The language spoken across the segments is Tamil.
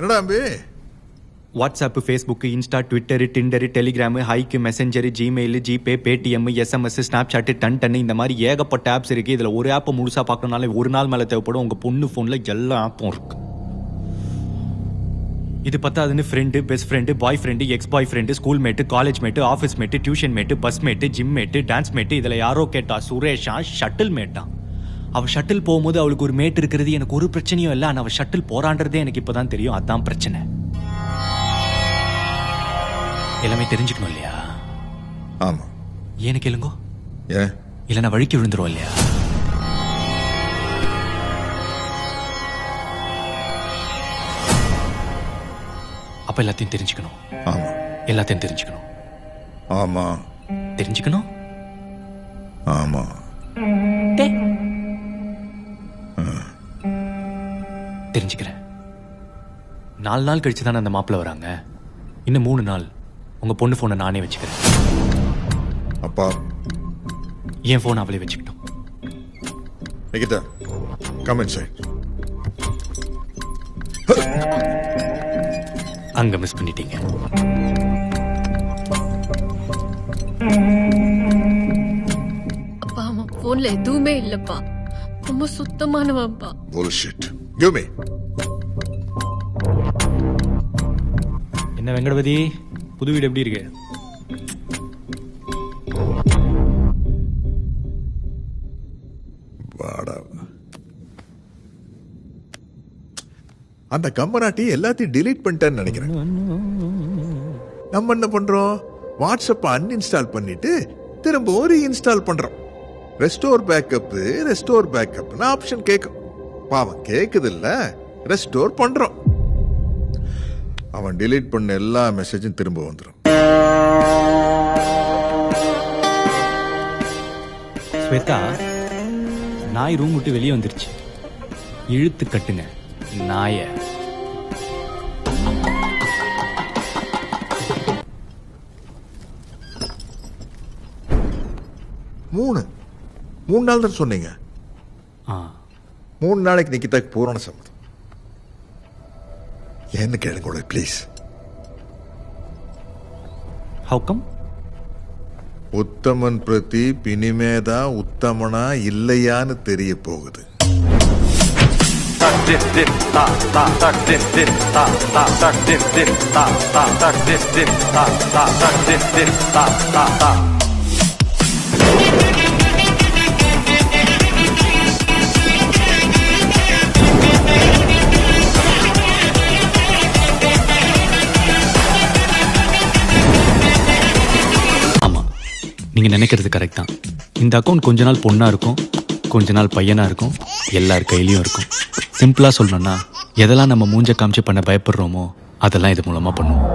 என்னடா அம்பி? WhatsApp, Facebook, Insta, Twitter, Tinder, Telegram, Hike, Messenger, Gmail, GPay, Paytm, SMS, Snapchat, ton இந்த மாதிரி ஏகப்பட்ட ஆப்ஸ் இருக்கு. இதுல ஒரு ஆப்பை முழுசா பார்க்கணும்னாலே ஒரு நாள் மேல தேவைப்படும். உங்க பொண்ணு போன்ல எல்லா ஆப்பும் இருக்கு. இது பத்தாதுன்னு friend, best friend, boyfriend, ex boyfriend, school mate, college mate, office mate, tuition mate, bus mate, gym mate, dance mate, இதுல யாரோ கேட்டா சுரேஷா ஷட்டில் மேட்டா. அவ ஷட்டில் போகும்போது அவளுக்கு ஒரு மேட் இருக்கிறது எனக்கு ஒரு பிரச்சனையும் இல்லை. ஆனால் அவ ஷட்டில் போறான்றதே எனக்கு இப்பதான் தெரியும். அதான் பிரச்சனை. எல்லாமே தெரிஞ்சுக்கணும் இல்லையா? ஆமா. ஏன்னு கேளுங்க. ஏன்? இல்லைன்னா வழிக்கு விழுந்துரும் இல்லையா? அப்ப எல்லாத்தையும் தெரிஞ்சுக்கணும். ஆமா. எல்லாத்தையும் தெரிஞ்சுக்கணும். ஆமா. தெரிஞ்சுக்கணும். ஆமா. தெரிஞ்சுக்கிறேன். 4 நாள் கழிச்சு தானே அந்த மாப்பிள்ள வராங்க. இன்னும் 3 நாள் உங்க பொண்ணு போனை நானே வச்சுக்கிறேன். அப்பா என் போன் அவளே வச்சுக்கிட்டோம். Nikita, come inside. அங்க மிஸ் பண்ணிட்டீங்க. அப்பா அவன் போன்ல எதுவுமே இல்லப்பா. ரொம்ப சுத்தமானவன்ப்பா. bullshit. give me. என்ன வெங்கடபதி, புது வீடு எப்படி இருக்கு? வாடா. அந்த கம்பனாட்டி எல்லாத்தையும் டிலீட் பண்ணிட்டேன்னு நினைக்கிறேன். நம்ம என்ன பண்றோம்? வாட்ஸ்அப் அன்இன்ஸ்டால் பண்ணிட்டு திரும்ப ரீஇன்ஸ்டால் பண்றோம். ரெஸ்டோர் பேக்கப் ஆப்ஷன் கேட்கும். பாவம் கேக்குது இல்ல, ரெஸ்டோர் பண்றோம். அவன் டிலீட் பண்ண எல்லா மெசேஜும் திரும்ப வந்துடும். ஸ்வேதா, நாய் ரூம் விட்டு வெளியே வந்துருச்சு. இழுத்து கட்டுங்க நாய. மூணு நாள் தான் சொன்னீங்க. 3 நாளைக்கு நிக்கிதாக்கு பூரண சம்மதம். என்ன கேளுங்க ப்ளீஸ். How come? உத்தமன் பிரதீப் இனிமேதான் உத்தமனா இல்லையான்னு தெரிய போகுது. நீங்க நினைக்கிறது கரெக்ட் தான். இந்த அக்கௌண்ட் கொஞ்ச நாள் பொண்ணா இருக்கும், கொஞ்ச நாள் பையனா இருக்கும், எல்லார் கையிலயும் இருக்கும். சிம்பிளா சொல்லணும்னா, எதெல்லாம் நம்ம மூஞ்ச காமிச்சு பண்ண பயப்படுறோமோ அதெல்லாம் இது மூலமா பண்ணுவோம்.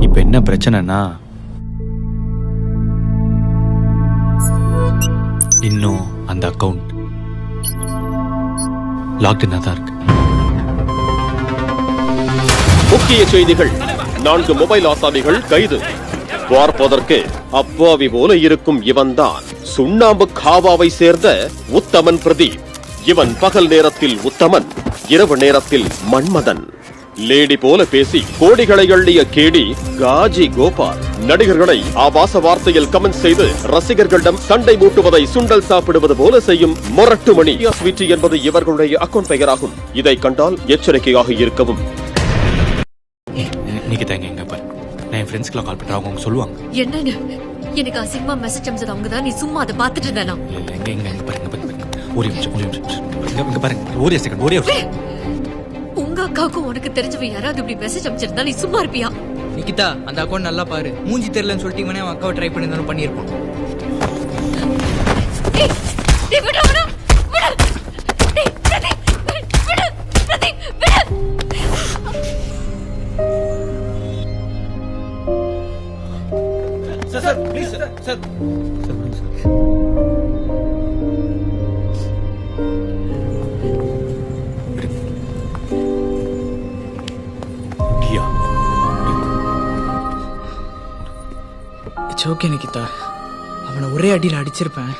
இப்ப என்ன பிரச்சனைனா, இன்னும் அந்த அக்கௌண்ட் லாக்டவுனா தான் இருக்கு. முக்கிய செய்திகள். 4 மொபைல் ஆசாமிகள் கைது. பார்ப்பதற்கு அப்பாவி போல இருக்கும் இவன்தான் சுண்ணாம்பு காவாவை சேர்ந்த உத்தமன் பிரதீப். இவன் பகல் நேரத்தில் உத்தமன், இரவு நேரத்தில் மன்மதன். லேடி போல பேசி கோடிகளை அள்ளிய கேடி காஜி கோபால். நடிகர்களை ஆபாச வார்த்தையில் கமெண்ட் செய்து ரசிகர்களிடம் சண்டை மூட்டுவதை சுண்டல் சாப்பிடுவது போல செய்யும் மொரட்டுமணி ஸ்வீட்டி என்பது இவர்களுடைய அக்கௌண்ட் பெயராகும். இதை கண்டால் எச்சரிக்கையாக இருக்கவும். என் ஃப்ரெண்ட்ஸ்க்குலாம் கால் பண்றேன், அவங்க சொல்லுவாங்க. என்னங்க எனக்கு அசிங்கமா மெசேஜ் அனுப்பிச்சது அவங்க தான். நீ சும்மா அதை பார்த்துட்டு இருந்தா? ஒரே நிமிஷம் பாருங்க, ஒரே செகண்ட், ஒரே உங்க அக்காவுக்கும் உனக்கு தெரிஞ்சவ யாராவது இப்படி மெசேஜ் அனுப்பிச்சிருந்தா நீ சும்மா இருப்பியா? நிகிதா, அந்த அக்கௌண்ட் நல்லா பாரு. மூஞ்சி தெரியலன்னு சொல்லிட்டு இவனே அவன் அக்காவை ட்ரை பண்ணியிருந்தாலும் பண்ணியிருப்பான். Sir please sir. It's okay Nikita, அவனை ஒரே அடியில் அடிச்சிருப்பேன்.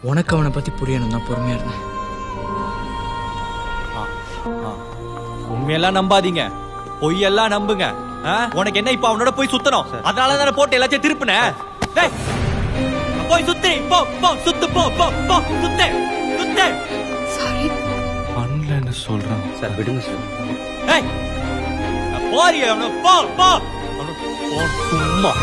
உனக்கு அவனை பத்தி புரியணும் தான் பொறுமையா இருந்தேன். உண்மையெல்லாம் நம்பாதீங்க. பொய்யெல்லாம் நம்புங்க. உனக்கு என்ன இப்ப அவனோட போய் சுத்தணும், அதனால தானே போட்டு எல்லாத்தையும் திருப்பின. போய் சுத்து, போ போ சுத்து, போ போ போ சுத்து சுத்து. சாரி பண்ணலன்னு சொல்றான் சார் விடுங்க சார். போறிய போ போ சும்மா.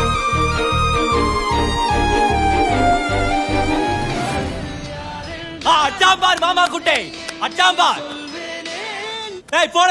அச்சாம்பார் மாமா குட்டை, அச்சாம்பார். போன